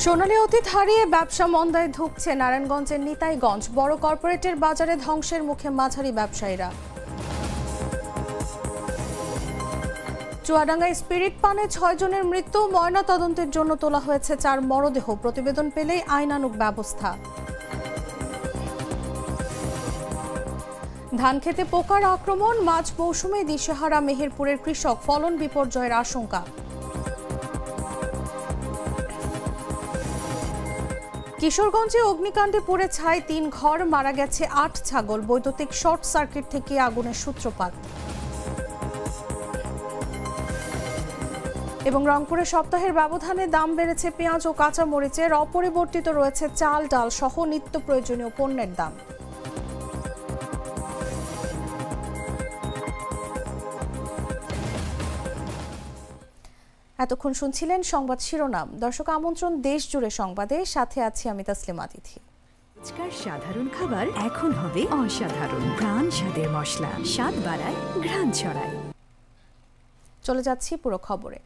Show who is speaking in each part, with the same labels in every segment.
Speaker 1: সোনালী অতীত হারিয়ে ব্যবসা মন্দায় ধুঁকছে নারায়ণগঞ্জের নিতাইগঞ্জ। বড় কর্পোরেটের বাজারে ধ্বংসের মুখে মাঝারি ব্যবসায়ীরা। চুয়াডাঙ্গায় স্পিরিট পানে 6 জনের মৃত্যু, ময়না তদন্তের জন্য তোলা হয়েছে 4 মরদেহ। প্রতিবেদন পেলেই আইনানুগ ব্যবস্থা। ধান খেতে পোকার আক্রমণ, মাঝ মৌসুমে দিশেহারা মেহেরপুরের কৃষক, ফলন বিপর্যয়ের আশঙ্কা। কিশোরগঞ্জে অগ্নিকাণ্ডে পুড়ে ছাই 3 ঘর, মারা গেছে 8 ছাগল। বৈদ্যুতিক শর্ট সার্কিট থেকে আগুনের সূত্রপাত। এবং রংপুরে সপ্তাহের ব্যবধানে দাম বেড়েছে পেঁয়াজ ও কাঁচা মরিচের। অপরিবর্তিত রয়েছে চাল, ডাল সহ নিত্য প্রয়োজনীয় পণ্যের দাম। এতক্ষণ শুনছিলেন সংবাদ শিরোনাম। দর্শক আমন্ত্রণ দেশ জুড়ে সংবাদে, সাথে আছি আমি তাসলিমা তিথি।
Speaker 2: আজকাল সাধারণ খাবার এখন হবে অসাধারণ। প্রাণ স্বাদের মশলা, স্বাদ বাড়ায়, ঘ্রাণ ছড়ায়।
Speaker 1: চলে যাচ্ছি পুরো খবরে।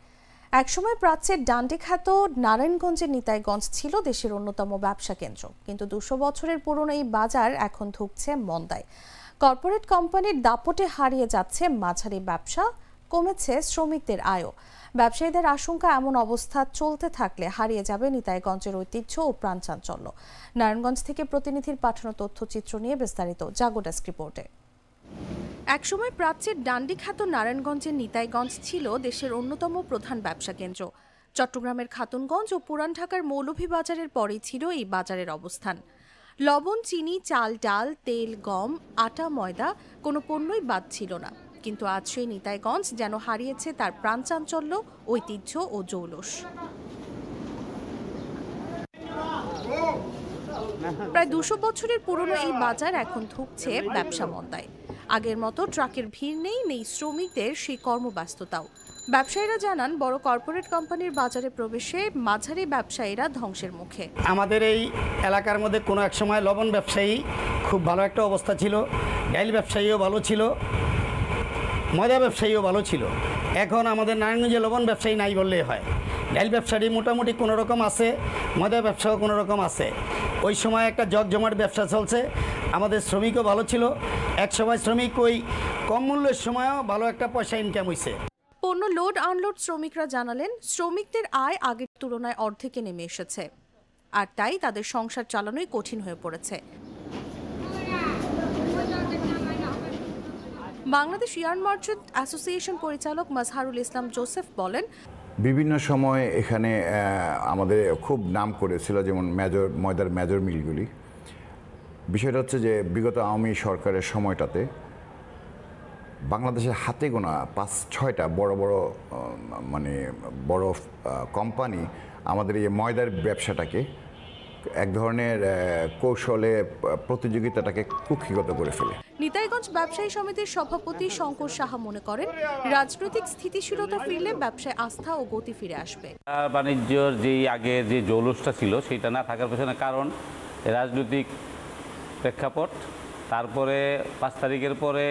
Speaker 1: একসময় প্রাচ্যের ডান্ডি খ্যাত নারায়ণগঞ্জের নিতাইগঞ্জ ছিল দেশের অন্যতম ব্যবসা কেন্দ্র, কিন্তু 200 বছরের পুরনো এই বাজার এখন ধুঁকছে মন্দায়। কর্পোরেট কোম্পানির দাপটে হারিয়ে যাচ্ছে মাঝারি ব্যবসা, কমেছে শ্রমিকদের আয়ও। ব্যবসায়ীদের আশঙ্কা, এমন অবস্থা চলতে থাকলে হারিয়ে যাবে নিতাইগঞ্জের ঐতিহ্য ও প্রাণচাঞ্চল্য। নারায়ণগঞ্জ থেকে প্রতিনিধির পাঠানো তথ্যচিত্র নিয়ে বিস্তারিত জাগো ডেস্ক রিপোর্টে। একসময় প্রাচ্যের ডান্ডি খ্যাত নারায়ণগঞ্জের নিতাইগঞ্জ ছিল দেশের অন্যতম প্রধান ব্যবসা কেন্দ্র। চট্টগ্রামের খাতুনগঞ্জ ও পুরান ঢাকার মৌলভীবাজারের পরেই ছিল এই বাজারের অবস্থান। লবণ, চিনি, চাল, ডাল, তেল, গম, আটা, ময়দা কোনো পণ্যই বাদ ছিল না। কিন্তু আজ সেই নিতাইগঞ্জ যেন হারিয়েছে তার প্রাণচাঞ্চল্য, ঐতিহ্য ও জৌলস। প্রায় 200 বছরের পুরনো এই বাজার এখন ধুঁকছে ব্যবসা মন্দায়। আগের মতো ট্রাকের ভিড় নেই শ্রমিকদের সেই কর্মব্যস্ততাও। ব্যবসায়ীরা জানান, বড় কর্পোরেট কোম্পানির বাজারে প্রবেশে মাঝারি ব্যবসায়ীরা ধ্বংসের মুখে।
Speaker 3: আমাদের এই এলাকার মধ্যে কোনো এক সময় লবণ ব্যবসায়ী খুব ভালো একটা অবস্থা ছিল, ডাইল ব্যবসায়ীও ভালো ছিল, ময়দা ব্যবসায়ীও ভালো ছিল। এখন আমাদের নারায়ণগঞ্জে লবণ ব্যবসায়ী নাই বললেই হয়। ডাইল ব্যবসায়ী মোটামুটি কোনো রকম আছে, ময়দা ব্যবসাও কোনো রকম আছে। ওই সময় একটা জমজমাট ব্যবসা চলছে। আমাদের শ্রমিকও ভালো ছিল। এক সময় শ্রমিক ওই কম মূল্যের সময়ও ভালো একটা পয়সা ইনকাম হয়েছে।
Speaker 1: পণ্য লোড আনলোড শ্রমিকরা জানালেন, শ্রমিকদের আয় আগের তুলনায় অর্ধেকে নেমে এসেছে, আর তাই তাদের সংসার চালানোই কঠিন হয়ে পড়েছে। বাংলাদেশ ইয়ার্ন মার্চেন্ট অ্যাসোসিয়েশন পরিচালক মাজহারুল ইসলাম জোসেফ বলেন,
Speaker 4: বিভিন্ন সময় এখানে আমাদের খুব নাম করেছিল, যেমন ময়দার মেজর মিলগুলি। বিষয়টা হচ্ছে যে বিগত আওয়ামী সরকারের সময়টাতে বাংলাদেশের হাতে গোনা 5-6টা বড় কোম্পানি আমাদের এই ময়দার ব্যবসাটাকে এক ধরনের কৌশলে প্রতিযোগিতাটাকে কুক্ষিগত করে ফেলে।
Speaker 1: নিতাইগঞ্জ ব্যবসায়ী সমিতির সভাপতি শঙ্কর সাহা মনে করেন, রাজনৈতিক স্থিতিশীলতা ফিরলে ব্যবসায় আস্থা ও গতি ফিরে আসবে।
Speaker 5: বাণিজ্যর যেই আগে যে জৌলসটা ছিল সেটা না থাকার পেছনে কারণ রাজনৈতিক প্রেক্ষাপট, তারপরে 5 তারিখের পরে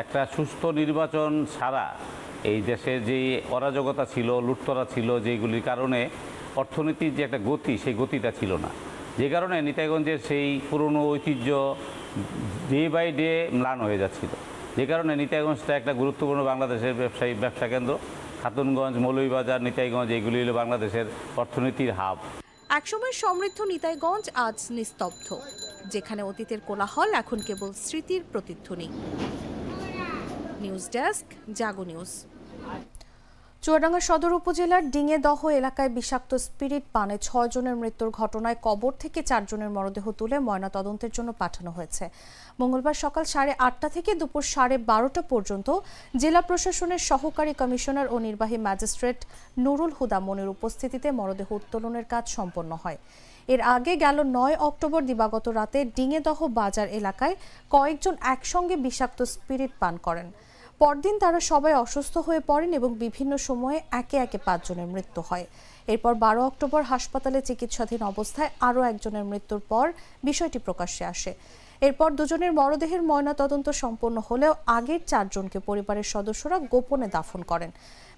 Speaker 5: একটা সুস্থ নির্বাচন ছাড়া এই দেশের যেই অরাজকতা ছিল, লুটতরা ছিল, যেগুলির কারণে অর্থনীতির যে একটা গতি, সেই গতিটা ছিল না। যে কারণে নিতাইগঞ্জের সেই পুরনো ঐতিহ্য ডে বাই ডে ম্লান হয়ে যাচ্ছিল। যে কারণে নিতাইগঞ্জটা একটা গুরুত্বপূর্ণ বাংলাদেশের ব্যবসা কেন্দ্র। খাতুনগঞ্জ, মৌলভীবাজার, নিতাইগঞ্জ এগুলি হলো বাংলাদেশের অর্থনীতির হাব।
Speaker 1: একসময় সমৃদ্ধ নিতাইগঞ্জ আজ নিস্তব্ধ। যেখানে অতীতের কোলাহল, এখন কেবল স্মৃতির প্রতিধ্বনি। নিউজ ডেস্ক, জাগো নিউজ। চুয়াডাঙ্গা সদর উপজেলার ডিঙেদহ এলাকায় বিষাক্ত স্পিরিট পানে 6 জনের মৃত্যুর ঘটনায় কবর থেকে 4 জনের মরদেহ তুলে ময়না তদন্তের জন্য পাঠানো হয়েছে। মঙ্গলবার সকাল 8:30 থেকে দুপুর 12:30 পর্যন্ত জেলা প্রশাসনের সহকারী কমিশনার ও নির্বাহী ম্যাজিস্ট্রেট নুরুল হুদা মনির উপস্থিতিতে মরদেহ উত্তোলনের কাজ সম্পন্ন হয়। এর আগে গেল 9 অক্টোবর দিবাগত রাতে ডিঙেদহ বাজার এলাকায় কয়েকজন একসঙ্গে বিষাক্ত স্পিরিট পান করেন। পরদিন তারা সবাই অসুস্থ হয়ে পড়েন এবং বিভিন্ন সময়ে একে একে 5 জনের মৃত্যু হয়। এরপর 12 অক্টোবর হাসপাতালে চিকিৎসাধীন অবস্থায় আরও একজনের মৃত্যুর পর বিষয়টি প্রকাশ্যে আসে। এরপর দুজনের মরদেহের ময়নাতদন্ত সম্পন্ন হলেও আগের 4 জনকে পরিবারের সদস্যরা গোপনে দাফন করেন।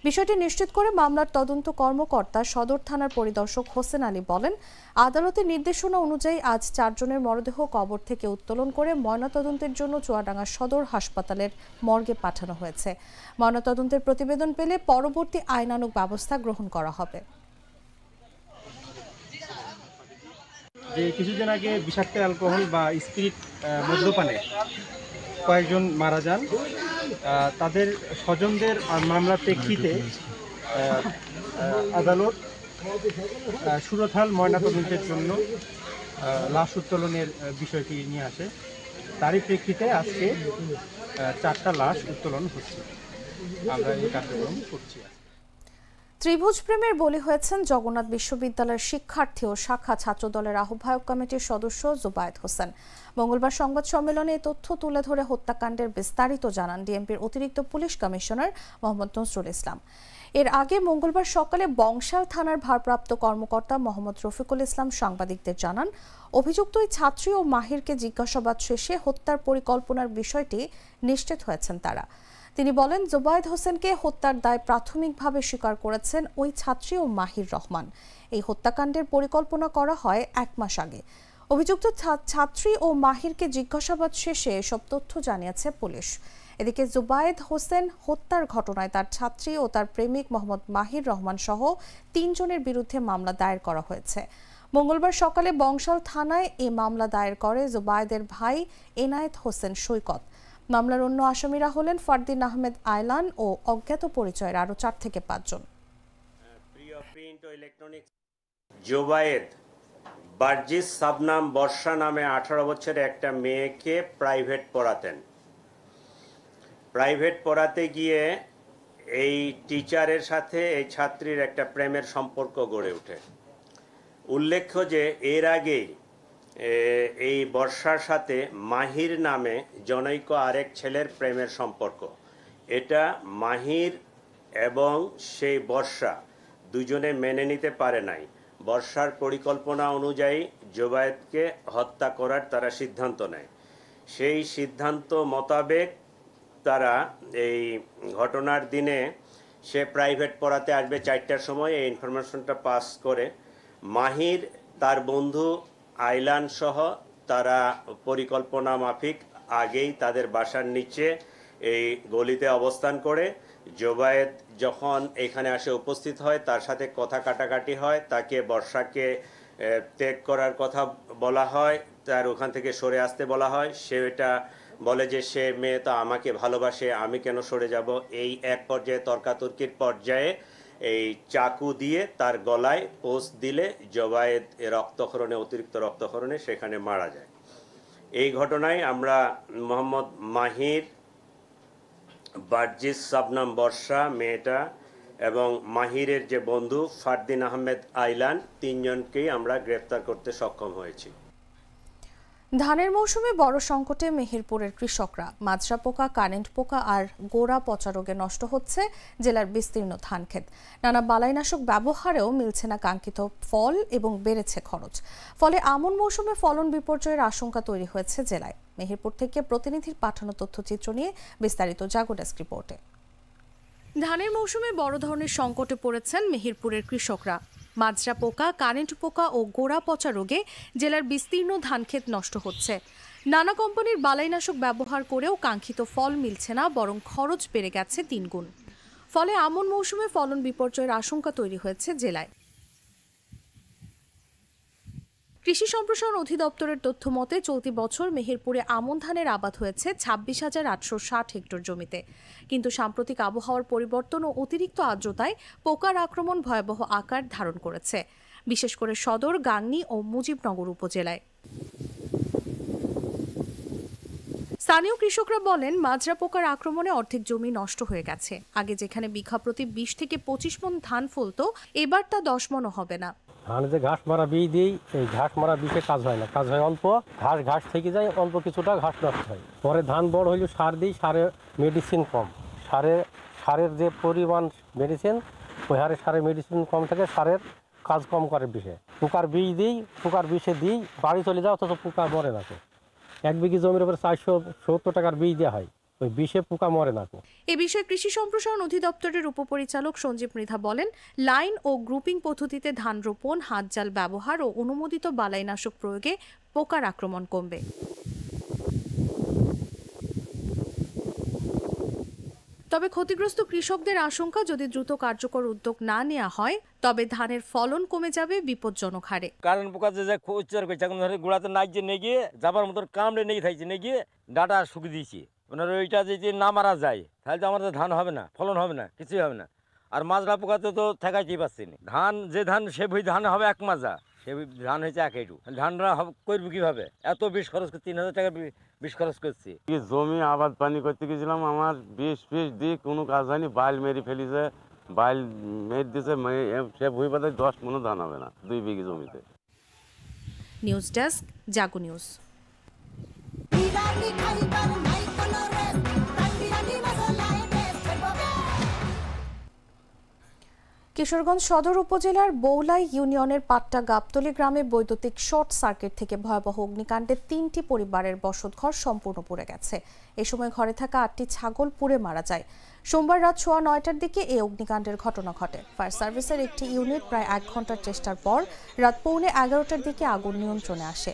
Speaker 1: বিষয়টি নিশ্চিত করে মামলার তদন্ত কর্মকর্তা সদর থানার পরিদর্শক হোসেন আলী বলেন, আদালতের নির্দেশনা অনুযায়ী আজ 4 জনের মরদেহ কবর থেকে উত্তোলন করে ময়নাতদন্তের জন্য চুয়াডাঙ্গা সদর হাসপাতালের মর্গে পাঠানো হয়েছে। ময়নাতদন্তের প্রতিবেদন পেলে পরবর্তী আইনানুগ ব্যবস্থা গ্রহণ করা হবে।
Speaker 6: যে কিছুদিন আগে বিষাক্ত অ্যালকোহল বা স্পিরিট মদ্যপানে কয়েকজন মারা যান, তাদের স্বজনদের মামলার প্রেক্ষিতে আদালত সুরতহাল ময়নাতদন্তের জন্য লাশ উত্তোলনের বিষয়টি নিয়ে আসে। তারই প্রেক্ষিতে আজকে 4টা লাশ উত্তোলন হচ্ছে। আমরা এই কার্যক্রম করছি।
Speaker 1: ত্রিভুজ প্রেমের বলি হয়েছেন জগন্নাথ বিশ্ববিদ্যালয়ের শিক্ষার্থী ও শাখা ছাত্রদলের আহ্বায়ক কমিটির সদস্য জুবায়েদ হোসেন। মঙ্গলবার সংবাদ সম্মেলনে এই তথ্য তুলে ধরে হত্যাকাণ্ডের বিস্তারিত জানান ডিএমপির অতিরিক্ত পুলিশ কমিশনার মোহাম্মদ নজরুল ইসলাম। এর আগে মঙ্গলবার সকালে বংশাল থানার ভারপ্রাপ্ত কর্মকর্তা মোহাম্মদ রফিকুল ইসলাম সাংবাদিকদের জানান, অভিযুক্ত ওই ছাত্রী ও মাহিরকে জিজ্ঞাসাবাদ শেষে হত্যার পরিকল্পনার বিষয়টি নিশ্চিত হয়েছেন তারা। তিনি বলেন, জুবায়েদ হোসেনকে হত্যার দায় প্রাথমিকভাবে স্বীকার করেছেন ওই ছাত্রী ও মাহির রহমান। এই হত্যাকাণ্ডের পরিকল্পনা করা হয় 1 মাস আগে। অভিযুক্ত ছাত্রী ও মাহিরকে জিজ্ঞাসাবাদ শেষে সব তথ্য জানিয়েছে পুলিশ। এদিকে জুবায়েদ হোসেন হত্যার ঘটনায় তার ছাত্রী ও তার প্রেমিক মোহাম্মদ মাহির রহমান সহ 3 জনের বিরুদ্ধে মামলা দায়ের করা হয়েছে। মঙ্গলবার সকালে বংশাল থানায় এই মামলা দায়ের করে জুবায়েদের ভাই এনায়েত হোসেন সৈকত। মামলার অন্য আসামিরা হলেন ফারদিন আহমেদ আয়লান ও অজ্ঞাত পরিচয়ের আরো 4 থেকে 5 জন।
Speaker 7: প্রিয় প্রিন্ট ও ইলেকট্রনিক্স জুবায়েদ বার্জিস সাবনাম বর্ষা নামে 18 বছরের একটা মেয়েকে প্রাইভেট পড়াতেন। প্রাইভেট পড়াতে গিয়ে এই টিচারের সাথে এই ছাত্রীর একটা প্রেমের সম্পর্ক গড়ে ওঠে। উল্লেখ্য যে এর আগেই এই বর্ষার সাথে মাহির নামে জনৈক আরেক ছেলের প্রেমের সম্পর্ক। এটা মাহির এবং সেই বর্ষা দুজনে মেনে নিতে পারে নাই। বর্ষার পরিকল্পনা অনুযায়ী জুবায়েদকে হত্যা করার তারা সিদ্ধান্ত নেয়। সেই সিদ্ধান্ত মোতাবেক তারা এই ঘটনার দিনে সে প্রাইভেট পড়াতে আসবে 4টার সময় এই ইনফরমেশনটা পাস করে মাহির তার বন্ধু আইলান সহ তারা পরিকল্পনা মাফিক আগেই তাদের বাসার নিচে এই গলিতে অবস্থান করে জুবায়েদ যখন এখানে আসে উপস্থিত হয়, তার সাথে কথা কাটাকাটি হয়, তাকে বর্ষাকে ত্যাগ করার কথা বলা হয়, তার ওখান থেকে সরে আসতে বলা হয়। সে এটা বলে যে সে মেয়ে তো আমাকে ভালোবাসে, আমি কেন সরে যাব। এই এক পর্যায়ে তর্কাতর্কির পর্যায়ে এই চাকু দিয়ে তার গলায় পোস্ট দিলে জুবায়েদ রক্তক্ষরণে অতিরিক্ত রক্তক্ষরণে সেখানে মারা যায়। এই ঘটনায় আমরা মোহাম্মদ মাহির, বার্জিস সাবনাম বর্ষা মেয়েটা এবং মাহিরের যে বন্ধু ফারদিন আহমেদ আইলান 3 জনকেই আমরা গ্রেফতার করতে সক্ষম হয়েছি।
Speaker 1: ধানের মৌসুমে বড় সংকটে মেহেরপুরের কৃষকরা। মাজরা পোকা, কারেন্ট পোকা আর গোড়া পচা রোগে নষ্ট হচ্ছে জেলার বিস্তীর্ণ ধান ক্ষেত। নানা বালাইনাশক ব্যবহারেও মিলছে না কাঙ্ক্ষিত ফল এবং বেড়েছে খরচ। ফলে আমন মৌসুমে ফলন বিপর্যয়ের আশঙ্কা তৈরি হয়েছে জেলায়। মেহেরপুর থেকে প্রতিনিধির পাঠানো তথ্যচিত্র নিয়ে বিস্তারিত জাগো ডেস্ক রিপোর্টে। ধানের মৌসুমে বড় ধরনের সংকটে পড়েছেন মেহেরপুরের কৃষকরা। মাজরা পোকা, কারেন্ট পোকা ও গোড়া পচা রোগে জেলার বিস্তীর্ণ ধানক্ষেত নষ্ট হচ্ছে। নানা কোম্পানির বালাইনাশক ব্যবহার করেও কাঙ্ক্ষিত ফল মিলছে না, বরং খরচ বেড়ে গেছে 3 গুণ। ফলে আমন মৌসুমে ফলন বিপর্যয়ের আশঙ্কা তৈরি হয়েছে জেলায়। কৃষি সম্প্রসারণ অধিদপ্তরের তথ্য মতে চলতি বছর মেহেরপুরে আমন ধানের আবাদ হয়েছে 26,860 হেক্টর জমিতে। কিন্তু সাম্প্রতিক আবহাওয়ার পরিবর্তন ও অতিরিক্ত আর্দ্রতায় পোকার আক্রমণ ভয়াবহ আকার ধারণ করেছে, বিশেষ করে সদর, গাংনী ও মুজিবনগর উপজেলায়। স্থানীয় কৃষকরা বলেন, মাজরা পোকার আক্রমণে অর্ধেক জমি নষ্ট হয়ে গেছে। আগে যেখানে বিঘা প্রতি 20 থেকে 25 মণ ধান ফলতো, এবার তা 10 মণও হবে না।
Speaker 8: ধানে যে ঘাস মারা বীজ দিই, এই ঘাস মারা বীজে কাজ হয় না, কাজ হয় অল্প। ঘাস থেকে যায়, অল্প কিছুটা ঘাস নষ্ট হয়। পরে ধান বড় হইলে সার দিই, সারে মেডিসিন কম। সারের যে পরিমাণ মেডিসিন, ওই হারে সারের মেডিসিন কম থাকে, সারের কাজ কম করে বিষে। পোকার বীজ দিই, পোকার বিষে দিই, বাড়ি চলে যাও অথচ পোকা মরে না। 1 বিঘি জমির উপরে 470 টাকার বীজ দেওয়া হয়, ওই বিষে পোকা মরে না।
Speaker 1: এ বিষয়ে কৃষি সম্প্রসারণ অধিদপ্তরের উপপরিচালক সঞ্জীব মৃধা বলেন, লাইন ও গ্রুপিং পদ্ধতিতে ধান রোপণ, হাত জাল ব্যবহার ও অনুমোদিত বালাইনাশক প্রয়োগে পোকার আক্রমণ কমবে। তবে ক্ষতিগ্রস্ত কৃষকদের আশঙ্কা, যদি দ্রুত কার্যকর উদ্যোগ না নেওয়া হয় তবে ধানের ফলন কমে যাবে বিপজ্জনক হারে।
Speaker 9: কারণ পোকা যে উচ্চার করছে, এখন ধরে গোড়াতে নাইজে নিয়ে গিয়ে যাবার মতো কামড়ে নিয়ে থাকছে, নিয়ে গিয়ে ডাটা শুকিয়ে দিয়েছি। আপনার ওইটা যদি না মারা যায় তাহলে তো আমাদের ধান হবে না, ফলন হবে না, কিছুই হবে না। আর মাজরা পোকাতে তো ঠেকাইতেই পারছি না। ধান যে ধান সে ধান হবে 1 মাজা, সে ধান হয়েছে 1 এটু। ধানরা করবো কিভাবে? এত বিষ খরচ করে 3000 টাকা বিষ খরচ করছি।
Speaker 5: জমি আবাদ পানি করতে গেছিলাম, আমার বিষ দিয়ে কোনো কাজ হয়নি। বাইল মেরে ফেলিছে, বাইল মেরে দিয়েছে, সে ভুই পাতায় 10 মণও ধান হবে না 2 বিঘি জমিতে।
Speaker 1: নিউজ ডেস্ক, জাগো নিউজ। কিশোরগঞ্জ সদর উপজেলার বৌলাই ইউনিয়নের পাট্টা গাবতলী গ্রামে বৈদ্যুতিক শর্ট সার্কিট থেকে ভয়াবহ অগ্নিকাণ্ডে 3টি পরিবারের বসতঘর সম্পূর্ণ পুড়ে গেছে। এ সময় ঘরে থাকা 8টি ছাগল পুড়ে মারা যায়। সোমবার রাত 9:15টার দিকে এই অগ্নিকাণ্ডের ঘটনা ঘটে। ফায়ার সার্ভিসের একটি ইউনিট প্রায় 1 ঘন্টার চেষ্টার পর রাত 11:15টার দিকে আগুন নিয়ন্ত্রণে আসে।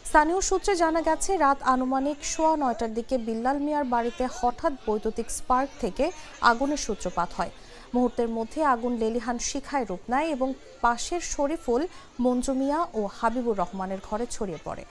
Speaker 1: স্থানীয় সূত্রে জানা গেছে, রাত আনুমানিক 9:15টার দিকে বিল্লাল মিয়ার বাড়িতে হঠাৎ বৈদ্যুতিক স্পার্ক থেকে আগুনের সূত্রপাত হয়। মুহূর্তের মধ্যে আগুন লেলিহান শিখায় রূপ নেয় এবং পাশের শরীফুল, মঞ্জু মিয়া ও হাবিবুর রহমানের ঘরে ছড়িয়ে পড়ে।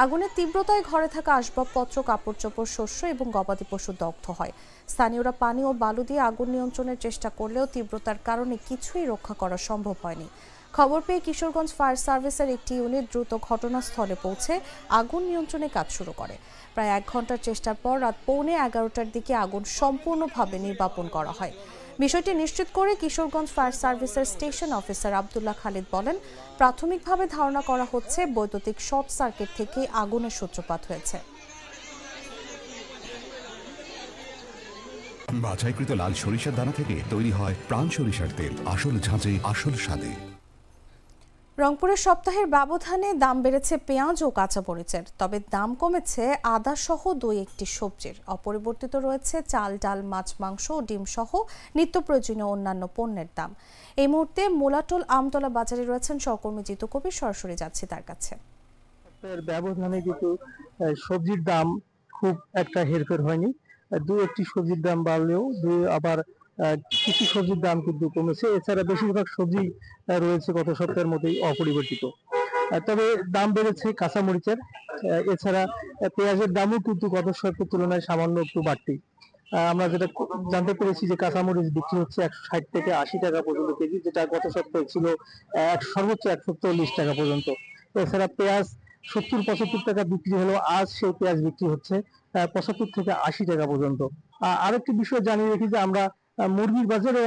Speaker 1: আগুনের তীব্রতায় ঘরে থাকা আসবাবপত্র, কাপড় চোপড়, শস্য এবং গবাদি পশু দগ্ধ হয়। স্থানীয়রা পানি ও বালু দিয়ে আগুন নিয়ন্ত্রণের চেষ্টা করলেও তীব্রতার কারণে কিছুই রক্ষা করা সম্ভব হয়নি। খবর পেয়ে কিশোরগঞ্জ ফায়ার সার্ভিসের একটি ইউনিট দ্রুত ঘটনাস্থলে পৌঁছে আগুন নিয়ন্ত্রণে কাজ শুরু করে। প্রায় 1 ঘন্টার চেষ্টার পর রাত 11:15টার দিকে আগুন সম্পূর্ণভাবে নির্বাপন করা হয়। বিষয়টি নিশ্চিত করে কিশোরগঞ্জ ফায়ার সার্ভিসের স্টেশন অফিসার আব্দুল্লাহ খালিদ বলেন, প্রাথমিকভাবে ধারণা করা হচ্ছে বৈদ্যুতিক শর্ট সার্কিট থেকে আগুনের সূত্রপাত হয়েছে।
Speaker 10: বাছাইকৃত লাল সরিষার দানা থেকে তৈরি হয় প্রাণ সরিষার তেল, আসল ঝাঁঝে আসল স্বাদে।
Speaker 1: রংপুরের সপ্তাহের ব্যবধানে দাম বেড়েছে পেঁয়াজ ও কাঁচামরিচের, তবে দাম কমেছে আদা সহ 2-1টি সবজির। অপরিবর্তিত রয়েছে চাল, ডাল, মাছ, মাংস ও ডিম সহ নিত্য প্রয়োজনীয় অন্যান্য পণ্যের দাম। এই মুহূর্তে মোলাটোল আমতলা বাজারে রয়েছেন সহকর্মী জিতু কবির, সরাসরি যাচ্ছি তার কাছে।
Speaker 6: ব্যবধানে কিন্তু সবজির দাম খুব একটা হেরফের হয়নি। 2-1টি সবজির দাম বাড়লেও আবার কিছু সবজির দাম কিন্তু কমেছে। এছাড়া বেশিরভাগ সবজি রয়েছে গত সপ্তাহের মতোই অপরিবর্তিত। তবে দাম বেড়েছে কাঁচামরিচের। এছাড়া পেঁয়াজের দামও কিন্তু গত সপ্তাহের তুলনায় সামান্য একটু বাড়তি। আমরা যেটা জানতে পেরেছি যে কাঁচামরিচ বিক্রি হচ্ছে 160 থেকে 80 টাকা পর্যন্ত কেজি, যেটা গত সপ্তাহে ছিল সর্বোচ্চ 140 টাকা পর্যন্ত। এছাড়া পেঁয়াজ 70-75 টাকা বিক্রি হলো, আজ সেই পেঁয়াজ বিক্রি হচ্ছে 75 থেকে 80 টাকা পর্যন্ত। আরেকটি বিষয় জানিয়ে রাখি যে আমরা মুরগির বাজারেও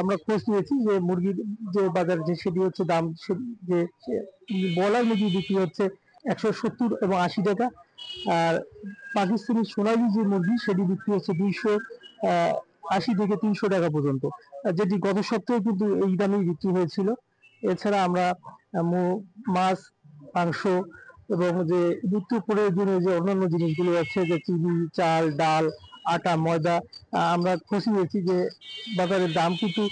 Speaker 6: আমরা খোঁজ নিয়েছি যে মুরগির যে বাজার সেটি হচ্ছে দাম, যে ব্রয়লার মুরগি বিক্রি হচ্ছে 170 এবং 80 টাকা। আর পাকিস্তানি সোনালী যে মুরগি সেটি বিক্রি হচ্ছে 280 থেকে 300 টাকা পর্যন্ত, যেটি গত সপ্তাহে কিন্তু এই দামেই বিক্রি হয়েছিল। এছাড়া আমরা মাছ, মাংস এবং যে নিত্য প্রয়োজনীয় যে অন্যান্য জিনিসগুলো আছে, যে চিনি, চাল, ডাল, আটা, ময়দা, আমরা খুশি হয়েছি যে বাজারের দাম কিন্তু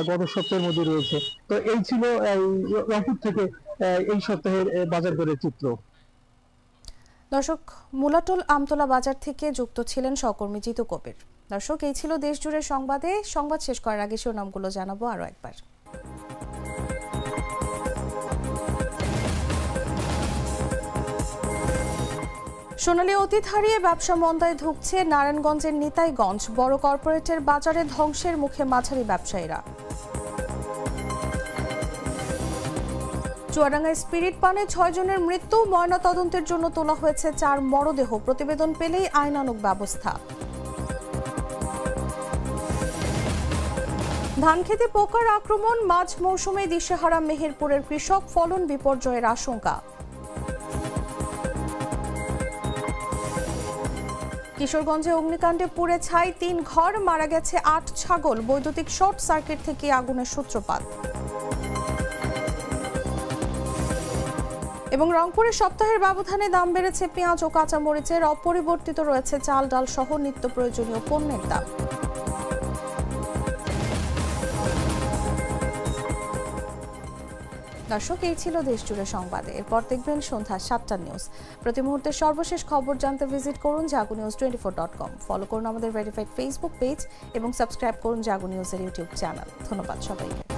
Speaker 6: গত সপ্তাহের মধ্যে রয়েছে। তো এই ছিল রংপুর থেকে এই সপ্তাহের বাজার দরের চিত্র।
Speaker 1: দর্শক, মোলাটোল আমতলা বাজার থেকে যুক্ত ছিলেন সহকর্মী জিতু কবির। দর্শক, এই ছিল দেশ জুড়ে সংবাদে। সংবাদ শেষ করার আগে শিরোনামগুলো জানাবো আরো একবার। সোনালী অতীত হারিয়ে ব্যবসা মন্দায় ধুঁকছে নারায়ণগঞ্জের নিতাইগঞ্জ। বড় কর্পোরেটের বাজারে ধ্বংসের মুখে মাঝারি ব্যবসায়ীরা। চুয়াডাঙ্গায় স্পিরিট পানে 6 জনের মৃত্যু, ময়না তদন্তের জন্য তোলা হয়েছে 4 মরদেহ। প্রতিবেদন পেলেই আইনানুগ ব্যবস্থা। ধানক্ষেতে পোকার আক্রমণ, মাঝ মৌসুমে দিশেহারা মেহেরপুরের কৃষক, ফলন বিপর্যয়ের আশঙ্কা। কিশোরগঞ্জে অগ্নিকাণ্ডে পুড়ে ছাই 3 ঘর, মারা গেছে 8 ছাগল। বৈদ্যুতিক শর্ট সার্কিট থেকে আগুনের সূত্রপাত। এবং রংপুরে সপ্তাহের ব্যবধানে দাম বেড়েছে পেঁয়াজ ও কাঁচামরিচের, অপরিবর্তিত রয়েছে চাল ডাল সহ নিত্য প্রয়োজনীয় পণ্যের দাম। দর্শক, এই ছিল দেশজুড়ে সংবাদে। এরপর দেখবেন সন্ধ্যা ৭টার নিউজ। প্রতি মুহূর্তের সর্বশেষ খবর জানতে ভিজিট করুন jagunews24.com। ফলো করুন আমাদের ভেরিফাইড ফেসবুক পেজ এবং সাবস্ক্রাইব করুন জাগো নিউজের ইউটিউব চ্যানেল। ধন্যবাদ সবাইকে।